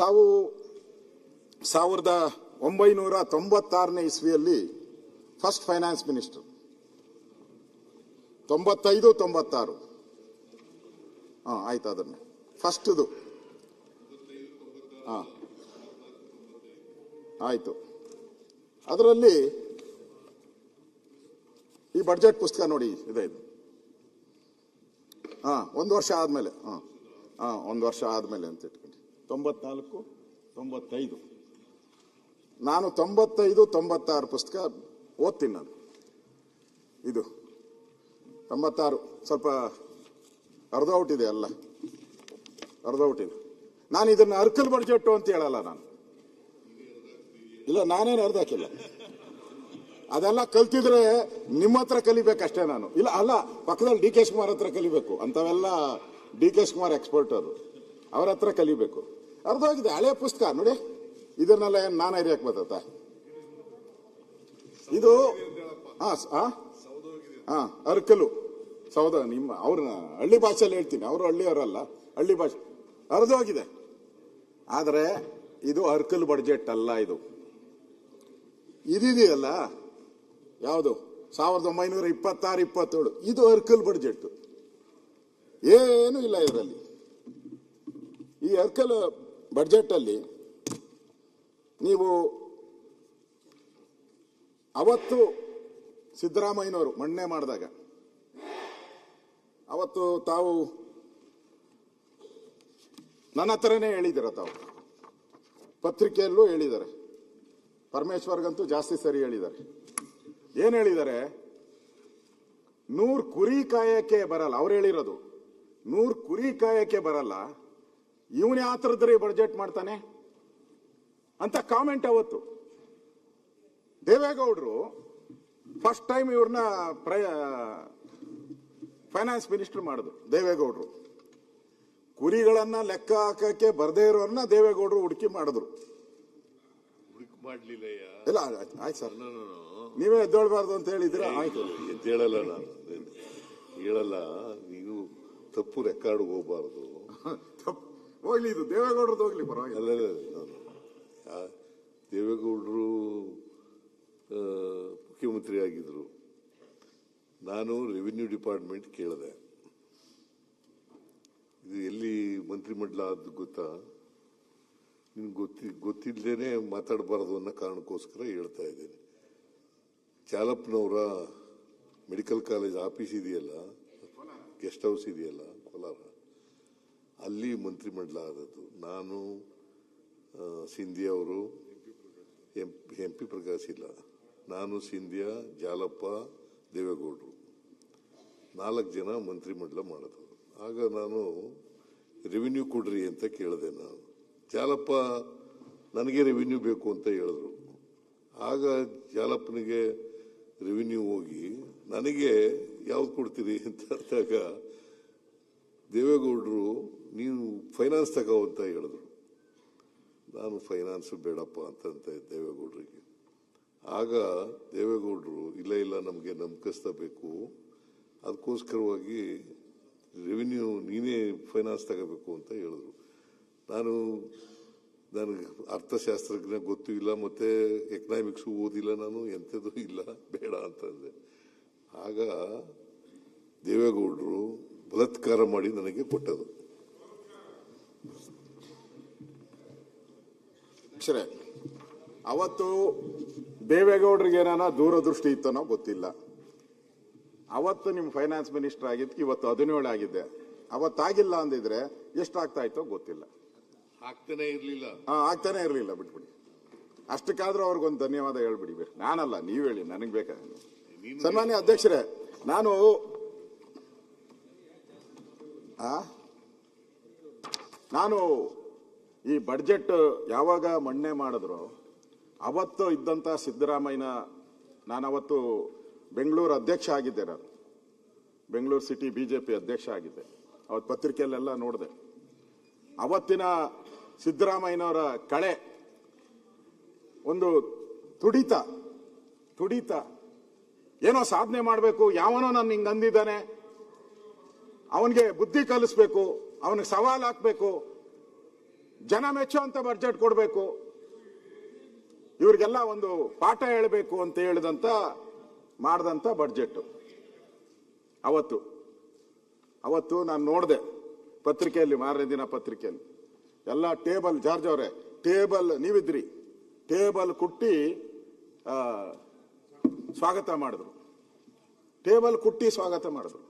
ತಾವು 1996ನೇ ಇಸ್ವಿಯಲ್ಲಿ first finance minister, 95-96 ಆಯ್ತು, ಅದನ್ನೇ ಫಸ್ಟ್ದು ಆಯ್ತು. ಅದರಲ್ಲಿ ಈ ಬಡ್ಜೆಟ್ ಪುಸ್ತಕ ನೋಡಿ ಇದೆ, ಇದು ಒಂದು ವರ್ಷ ಆದ್ಮೇಲೆ ಒಂದು ವರ್ಷ ಆದ್ಮೇಲೆ ಅಂತ ಇಟ್ಕೊಂಡು 94-95 ನಾನು 95-96 ಪುಸ್ತಕ ಓದ್ತೀನಿ. ನಾನು ಇದು 96 ಸ್ವಲ್ಪ ಅರ್ಧೌಟಿದೆ, ಅಲ್ಲ ಅರ್ಧೌಟಿದೆ. ನಾನು ಇದನ್ನ ಅರ್ಕಲ್ ಬಡ್ಜೆಟ್ ಅಂತ ಹೇಳಲ್ಲ, ನಾನು ಇಲ್ಲ, ನಾನೇನು ಅರ್ಧ ಹಾಕಿಲ್ಲ. ಅದೆಲ್ಲ ಕಲ್ತಿದ್ರೆ ನಿಮ್ಮ ಹತ್ರ ಕಲಿಬೇಕಷ್ಟೇ ನಾನು. ಇಲ್ಲ ಅಲ್ಲ, ಪಕ್ಕದಲ್ಲಿ ಡಿ ಕೆ ಶಿವಕುಮಾರ್ ಹತ್ರ ಕಲಿಬೇಕು. ಅಂತವೆಲ್ಲ ಡಿ ಕೆ ಶಿವಕುಮಾರ್ ಎಕ್ಸ್ಪರ್ಟ್ ಅವರು, ಅವ್ರ ಹತ್ರ ಕಲಿಬೇಕು. ಅರ್ಧವಾಗಿದೆ, ಹಳೆ ಪುಸ್ತಕ ನೋಡಿ. ಇದನ್ನೆಲ್ಲ ಏನ್ ನಾನು ಹರಿಯಕ್ ಬರ್ತತ? ಇದು ಅರ್ಕಲು ಸೌದ, ನಿಮ್ಮ ಅವ್ರನ್ನ ಹಳ್ಳಿ ಭಾಷೆಯಲ್ಲಿ ಹೇಳ್ತೀನಿ, ಅವರು ಹಳ್ಳಿಯವರಲ್ಲ, ಹಳ್ಳಿ ಭಾಷೆ. ಅರ್ಧವಾಗಿದೆ. ಆದ್ರೆ ಇದು ಅರ್ಕಲ್ ಬಡ್ಜೆಟ್ ಅಲ್ಲ. ಇದೆಯಲ್ಲ, ಯಾವುದು 1926-27, ಇದು ಅರ್ಕಲ್ ಬಡ್ಜೆಟ್. ಏನು ಇಲ್ಲ ಇದರಲ್ಲಿ. ಈ ಅರ್ಕಲ್ ಬಡ್ಜೆಟ್ ಅಲ್ಲಿ ನೀವು ಅವತ್ತು ಸಿದ್ದರಾಮಯ್ಯನವರು ಮಂಡನೆ ಮಾಡಿದಾಗ, ಅವತ್ತು ತಾವು ನನ್ನ ಹತ್ರನೇ ಹೇಳಿದ್ದೀರ, ತಾವು ಪತ್ರಿಕೆಯಲ್ಲೂ ಹೇಳಿದ್ದಾರೆ, ಪರಮೇಶ್ವರ್ಗಂತೂ ಜಾಸ್ತಿ ಸರಿ ಹೇಳಿದ್ದಾರೆ. ಏನ್ ಹೇಳಿದ್ದಾರೆ? 100 ಕುರಿ ಕಾಯಕ್ಕೆ ಬರಲ್ಲ, ಅವ್ರು ಹೇಳಿರೋದು 100 ಕುರಿ ಕಾಯಕ್ಕೆ ಬರಲ್ಲ, ಇವನ್ ಯಾತ್ರದ್ರಿ ಬಡ್ಜೆಟ್ ಮಾಡ್ತಾನೆ ಅಂತ ಕಾಮೆಂಟ್. ಅವತ್ತು ದೇವೇಗೌಡರು ಫಸ್ಟ್ ಟೈಮ್ ಇವ್ರನ್ನ ಫೈನಾನ್ಸ್ ಮಿನಿಸ್ಟರ್ ಮಾಡಿದ್ರು. ದೇವೇಗೌಡರು ಕುರಿಗಳನ್ನ ಲೆಕ್ಕ ಹಾಕಕ್ಕೆ ಬರ್ದೇ ಇರೋರ್ನ ದೇವೇಗೌಡರು ಹುಡುಕಿ ಮಾಡಿದ್ರು. ಇಲ್ಲ ಆಯ್ತು ಸರ್, ನೀವೇ ಎದ್ದೇಳಬಾರ್ದು ಅಂತ ಹೇಳಿದ್ರೆ ಆಯ್ತು. ಎದ್ದೇಳಲ್ಲ, ನಾನು ಹೇಳಲ್ಲ, ನೀವು ತಪ್ಪು ರೆಕಾರ್ಡ್ ಹೋಗ್ಬಾರ್ದು. ಹೋಗ್ಲಿ, ಇದು ದೇವೇಗೌಡರದ್ದು ಹೋಗ್ಲಿ, ಪರವಾಗಿಲ್ಲ. ದೇವೇಗೌಡರು ಮುಖ್ಯಮಂತ್ರಿ ಆಗಿದ್ರು. ನಾನು ರೆವಿನ್ಯೂ ಡಿಪಾರ್ಟ್ಮೆಂಟ್ ಕೇಳಿದೆ, ಇದು ಎಲ್ಲಿ ಮಂತ್ರಿಮಂಡಲ ಆದ ಗೊತ್ತಾ? ನಿಮ್ಗೆ ಗೊತ್ತಿಲ್ಲದೇನೆ ಮಾತಾಡಬಾರದು ಅನ್ನೋ ಕಾರಣಕ್ಕೋಸ್ಕರ ಹೇಳ್ತಾ ಇದ್ದೇನೆ. ಚಾಲಪ್ಪನವರ ಮೆಡಿಕಲ್ ಕಾಲೇಜ್ ಆಫೀಸ್ ಇದೆಯಲ್ಲ, ಗೆಸ್ಟ್ ಹೌಸ್ ಇದೆಯಲ್ಲ ಕೋಲಾರ, ಅಲ್ಲಿ ಮಂತ್ರಿಮಂಡಲ ಆದದ್ದು. ನಾನು, ಸಿಂಧಿಯಾ ಅವರು, ಎಂ ಪಿ ಪ್ರಕಾಶ್ ಇಲ್ಲ, ನಾನು, ಸಿಂಧಿಯಾ, ಜಾಲಪ್ಪ, ದೇವೇಗೌಡರು 4 ಜನ ಮಂತ್ರಿಮಂಡಲ ಮಾಡೋದು. ಆಗ ನಾನು ರೆವಿನ್ಯೂ ಕೊಡ್ರಿ ಅಂತ ಕೇಳಿದೆ. ನಾನು ಜಾಲಪ್ಪ ನನಗೆ ರೆವಿನ್ಯೂ ಬೇಕು ಅಂತ ಹೇಳಿದ್ರು. ಆಗ ಜಾಲಪ್ಪನಿಗೆ ರೆವಿನ್ಯೂ ಹೋಗಿ ನನಗೆ ಯಾವ್ದು ಕೊಡ್ತೀರಿ ಅಂತ ಅಂದಾಗ ದೇವೇಗೌಡರು ನೀವು ಫೈನಾನ್ಸ್ ತಗೋ ಅಂತ ಹೇಳಿದ್ರು. ನಾನು ಫೈನಾನ್ಸ್ ಬೇಡಪ್ಪ ಅಂತಂತೆ ದೇವೇಗೌಡರಿಗೆ. ಆಗ ದೇವೇಗೌಡರು ಇಲ್ಲ ನಮಗೆ ನಂಬಿಕಸ್ಬೇಕು, ಅದಕ್ಕೋಸ್ಕರವಾಗಿ ರೆವಿನ್ಯೂ ನೀನೇ ಫೈನಾನ್ಸ್ ತಗೋಬೇಕು ಅಂತ ಹೇಳಿದ್ರು. ನನಗೆ ಅರ್ಥಶಾಸ್ತ್ರಜ್ಞ ಗೊತ್ತೂ ಇಲ್ಲ, ಮತ್ತೆ ಎಕನಾಮಿಕ್ಸ್ ಓದಿಲ್ಲ, ನಾನು ಎಂಥದ್ದು ಇಲ್ಲ, ಬೇಡ ಅಂತಂದೆ. ಆಗ ದೇವೇಗೌಡರು ಬಲಾತ್ಕಾರ ಮಾಡಿ ನನಗೆ ಕೊಟ್ಟದು. ಸರಿ, ಅವತ್ತು ದೇವೇಗೌಡರಿಗೆ ಏನಾನ ದೂರದೃಷ್ಟಿ ಇತ್ತನೋ ಗೊತ್ತಿಲ್ಲ. ಅವತ್ತು ನಿಮ್ ಫೈನಾನ್ಸ್ ಮಿನಿಸ್ಟರ್ ಆಗಿದ್ದಕ್ಕೆ ಇವತ್ತು 17 ಆಗಿದ್ದೆ. ಅವತ್ತಾಗಿಲ್ಲ ಅಂದಿದ್ರೆ ಎಷ್ಟಾಗ್ತಾ ಇತ್ತೋ ಗೊತ್ತಿಲ್ಲ. ಆಗ್ತಾನೆ ಇರ್ಲಿಲ್ಲ, ಬಿಟ್ಬಿಡಿ. ಅಷ್ಟಕ್ಕಾದ್ರೂ ಅವ್ರಿಗೊಂದು ಧನ್ಯವಾದ ಹೇಳ್ಬಿಡಿ. ನಾನಲ್ಲ, ನೀವ್ ಹೇಳಿ, ನನಗ್ ಬೇಕಾಗ. ಸನ್ಮಾನ್ಯ ಅಧ್ಯಕ್ಷರೇ, ನಾನು ಈ ಬಡ್ಜೆಟ್ ಯಾವಾಗ ಮಂಡನೆ ಮಾಡಿದ್ರು ಅವತ್ತು ಇದ್ದಂತ ಸಿದ್ದರಾಮಯ್ಯನ, ನಾನು ಅವತ್ತು ಬೆಂಗಳೂರು ಅಧ್ಯಕ್ಷ ಆಗಿದ್ದೆ, ನಾನು ಬೆಂಗಳೂರು ಸಿಟಿ ಬಿಜೆಪಿ ಅಧ್ಯಕ್ಷ ಆಗಿದ್ದೆ. ಅವತ್ತು ಪತ್ರಿಕೆಯಲ್ಲೆಲ್ಲ ನೋಡಿದೆ. ಅವತ್ತಿನ ಸಿದ್ದರಾಮಯ್ಯನವರ ಕಳೆ, ಒಂದು ತುಡಿತ, ಏನೋ ಸಾಧನೆ ಮಾಡಬೇಕು, ಯಾವನೋ ನನ್ನ ಹಿಂಗ್ ಅಂದಿದ್ದಾನೆ, ಅವನಿಗೆ ಬುದ್ಧಿ ಕಲಿಸ್ಬೇಕು, ಅವನಿಗೆ ಸವಾಲು ಹಾಕ್ಬೇಕು, ಜನ ಮೆಚ್ಚುವಂತ ಬಜೆಟ್ ಕೊಡಬೇಕು, ಇವ್ರಿಗೆಲ್ಲ ಒಂದು ಪಾಠ ಹೇಳಬೇಕು ಅಂತ ಹೇಳಿದಂತ ಮಾಡಿದಂತ ಬಡ್ಜೆಟ್. ಅವತ್ತು ನಾನು ನೋಡಿದೆ ಪತ್ರಿಕೆಯಲ್ಲಿ, ಮಾರನೇ ದಿನ ಪತ್ರಿಕೆಯಲ್ಲಿ ಎಲ್ಲ ಟೇಬಲ್, ಜಾರ್ಜ್ ಅವರೇ ಟೇಬಲ್ ನೀವಿದ್ರಿ, ಟೇಬಲ್ ಕುಟ್ಟಿ ಸ್ವಾಗತ ಮಾಡಿದ್ರು, ಟೇಬಲ್ ಕುಟ್ಟಿ ಸ್ವಾಗತ ಮಾಡಿದ್ರು.